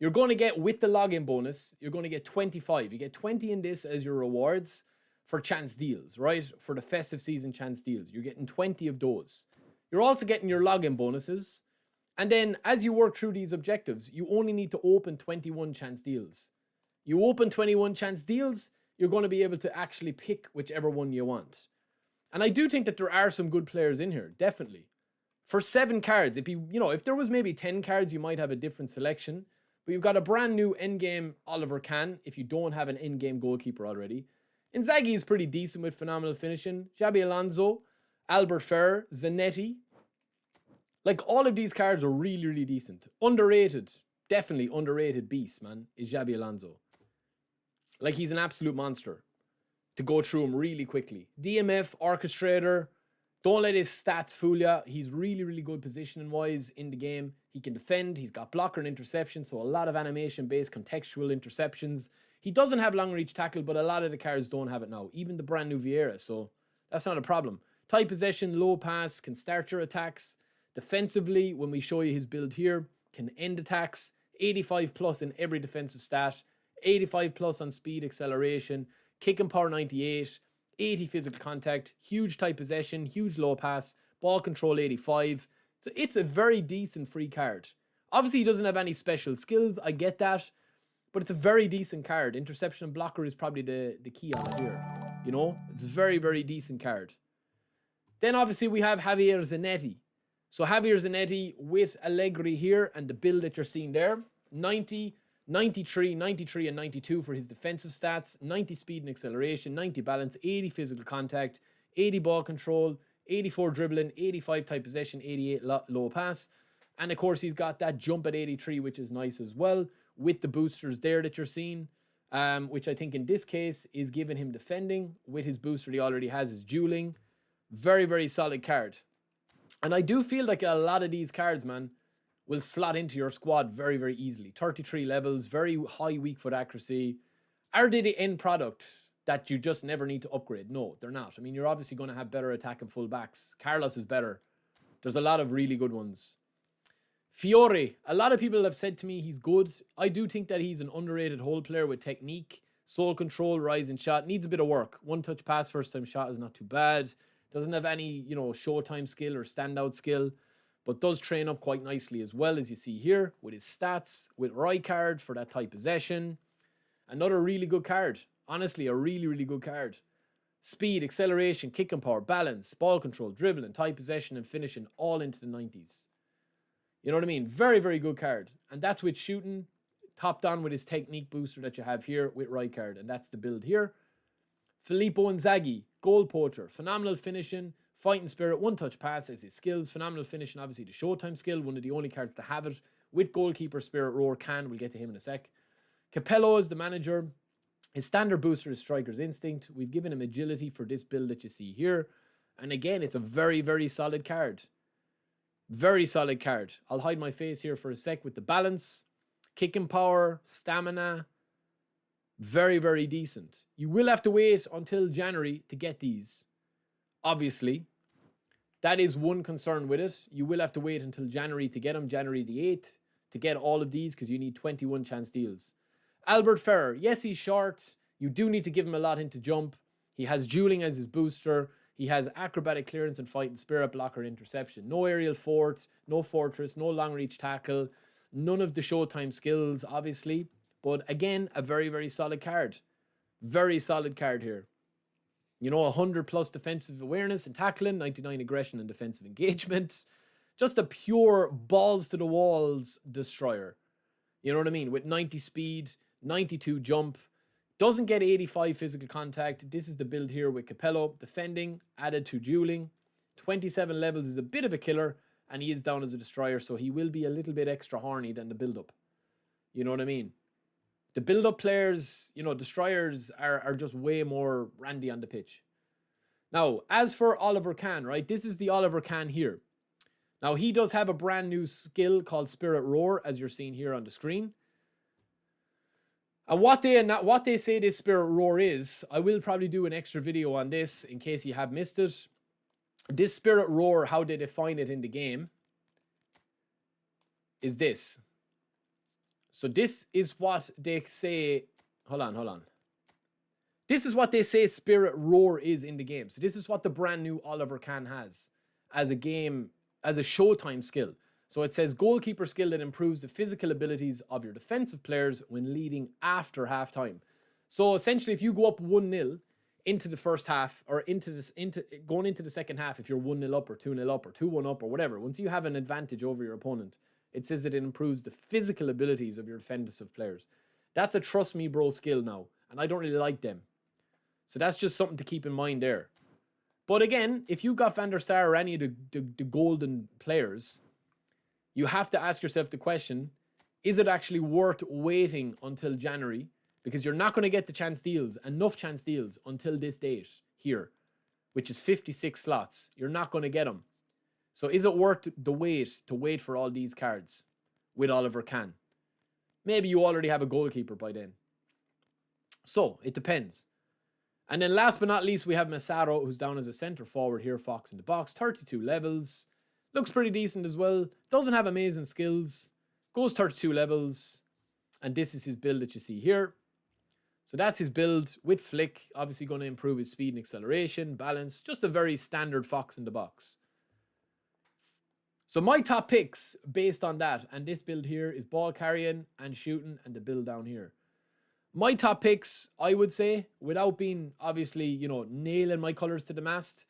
You're going to get, with the login bonus, you're going to get 25. You get 20 in this as your rewards for chance deals, right? For the festive season chance deals. You're getting 20 of those. You're also getting your login bonuses. And then as you work through these objectives, you only need to open 21 chance deals. You open 21 chance deals, you're going to be able to actually pick whichever one you want. And I do think that there are some good players in here, definitely. For 7 cards, if there was maybe 10 cards, you might have a different selection. But you've got a brand new endgame Oliver Kahn, if you don't have an endgame goalkeeper already. Inzaghi is pretty decent with phenomenal finishing. Xabi Alonso, Albert Ferrer, Zanetti. Like, all of these cards are really, really decent. Underrated, definitely underrated beast, man, is Xabi Alonso. Like, he's an absolute monster. To go through him really quickly. DMF, orchestrator. Don't let his stats fool you. He's really, really good positioning-wise in the game. He can defend. He's got blocker and interception, so a lot of animation-based contextual interceptions. He doesn't have long-reach tackle, but a lot of the cards don't have it now. Even the brand new Vieira, so that's not a problem. Tight possession, low pass, can start your attacks. Defensively, when we show you his build here, can end attacks. 85 plus in every defensive stat. 85 plus on speed, acceleration. Kick and power 98. 80 physical contact, huge tight possession, huge low pass, ball control 85. So it's a very decent free card. Obviously, he doesn't have any special skills, I get that, but it's a very decent card. Interception and blocker is probably the key on it here. You know, it's a very, very decent card. Then obviously we have Javier Zanetti. So Javier Zanetti with Allegri here and the build that you're seeing there. 90, 93, 93 and 92 for his defensive stats, 90 speed and acceleration, 90 balance, 80 physical contact, 80 ball control, 84 dribbling, 85 tight possession, 88 low pass. And of course, he's got that jump at 83, which is nice as well, with the boosters there that you're seeing, which I think in this case is giving him defending. With his booster, he already has his dueling. Very, very solid card. And I do feel like a lot of these cards, man, will slot into your squad very, very easily. 33 levels, very high weak foot accuracy. Are they the end product that you just never need to upgrade? No, they're not. I mean, you're obviously going to have better attack and full backs. Carlos is better. There's a lot of really good ones. Fiore, a lot of people have said to me he's good. I do think that he's an underrated hole player with technique, soul control, rising shot. Needs a bit of work. One touch pass, first time shot is not too bad. Doesn't have any, showtime skill or standout skill. But does train up quite nicely as well, as you see here, with his stats, with right card for that tight possession. Another really good card. Honestly, a really, really good card. Speed, acceleration, kick and power, balance, ball control, dribbling, tight possession, and finishing all into the 90s. You know what I mean? Very, very good card. And that's with shooting, topped on with his technique booster that you have here with right card. And that's the build here. Filippo Inzaghi, goal poacher, phenomenal finishing, fighting spirit, one touch pass as his skills, phenomenal finishing, obviously the showtime skill, one of the only cards to have it, with goalkeeper spirit, roar, Kahn, we'll get to him in a sec. Capello is the manager. His standard booster is striker's instinct. We've given him agility for this build that you see here. And again, it's a very, very solid card. Very solid card. I'll hide my face here for a sec with the balance, kicking power, stamina. Very, very decent. You will have to wait until January to get these. Obviously, that is one concern with it. You will have to wait until January to get them, January the 8th, to get all of these because you need 21 chance deals. Albert Ferrer, yes, he's short. You do need to give him a lot into jump. He has dueling as his booster. He has acrobatic clearance and fighting spirit, blocker, interception. No aerial fort, no fortress, no long reach tackle. None of the showtime skills, obviously. But again, a very, very solid card. Very solid card here. 100 plus defensive awareness and tackling, 99 aggression and defensive engagement. Just a pure balls to the walls destroyer. You know what I mean? With 90 speed, 92 jump. Doesn't get 85 physical contact. This is the build here with Capello. Defending, added to dueling. 27 levels is a bit of a killer. And he is down as a destroyer, so he will be a little bit extra horny than the build-up. You know what I mean? The build-up players, destroyers are just way more randy on the pitch. Now, as for Oliver Kahn, right? This is the Oliver Kahn here. Now, he does have a brand new skill called Spirit Roar, as you're seeing here on the screen. And what they say this Spirit Roar is, I will probably do an extra video on this in case you have missed it. This Spirit Roar, how they define it in the game, is this. So this is what they say. Hold on. This is what they say Spirit Roar is in the game. So this is what the brand new Oliver Kahn has as a game, as a showtime skill. So it says goalkeeper skill that improves the physical abilities of your defensive players when leading after halftime. So essentially, if you go up 1-0 into the first half, or going into the second half, if you're 1-0 up or 2-0 up or 2-1 up or whatever, once you have an advantage over your opponent, it says that it improves the physical abilities of your defensive players. That's a trust me bro skill now, and I don't really like them. So that's just something to keep in mind there. But again, if you got Van der Sar or any of the golden players, you have to ask yourself the question, is it actually worth waiting until January? Because you're not going to get the enough chance deals until this date here, which is 56 slots. You're not going to get them. So is it worth the wait to wait for all these cards with Oliver Kahn? Maybe you already have a goalkeeper by then. So it depends. And then last but not least, we have Massaro, who's down as a centre forward here, Fox in the box, 32 levels. Looks pretty decent as well. Doesn't have amazing skills. Goes 32 levels. And this is his build that you see here. So that's his build with flick. Obviously going to improve his speed and acceleration, balance. Just a very standard Fox in the box. So my top picks based on that, and this build here, is ball carrying and shooting, and the build down here. My top picks, I would say, without being obviously, nailing my colours to the mast,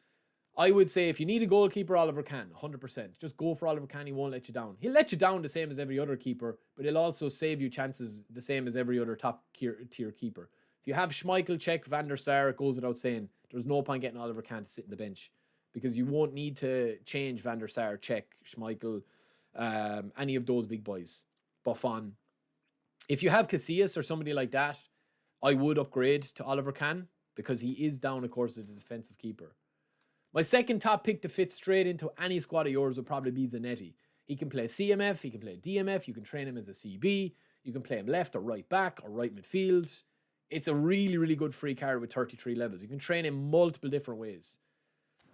I would say if you need a goalkeeper, Oliver Kahn, 100%. Just go for Oliver Kahn, he won't let you down. He'll let you down the same as every other keeper, but he'll also save you chances the same as every other top tier keeper. If you have Schmeichel, Cech, Van der Sar, it goes without saying, there's no point getting Oliver Kahn to sit in the bench, because you won't need to change Van der Sar, Cech, Schmeichel, any of those big boys. Buffon. If you have Casillas or somebody like that, I would upgrade to Oliver Kahn, because he is down, of course, as a defensive keeper. My second top pick to fit straight into any squad of yours would probably be Zanetti. He can play CMF, he can play DMF, you can train him as a CB, you can play him left or right back or right midfield. It's a really, really good free card with 33 levels. You can train him multiple different ways.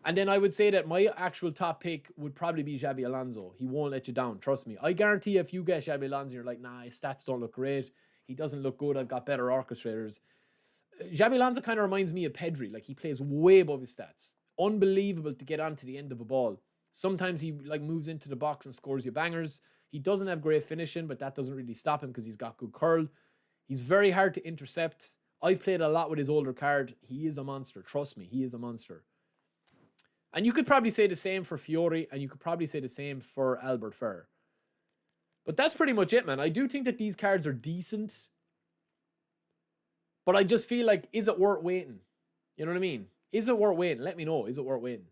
And then I would say that my actual top pick would probably be Xabi Alonso. He won't let you down, trust me. I guarantee you, if you get Xabi Alonso, you're like, nah, his stats don't look great. He doesn't look good. I've got better orchestrators. Xabi Alonso kind of reminds me of Pedri. Like, he plays way above his stats. Unbelievable to get onto the end of a ball. Sometimes he moves into the box and scores you bangers. He doesn't have great finishing, but that doesn't really stop him because he's got good curl. He's very hard to intercept. I've played a lot with his older card. He is a monster. Trust me, he is a monster. And you could probably say the same for Fiore, and you could probably say the same for Albert Ferrer. But that's pretty much it, man. I do think that these cards are decent. But I just feel like, is it worth waiting? You know what I mean? Is it worth waiting? Let me know. Is it worth waiting?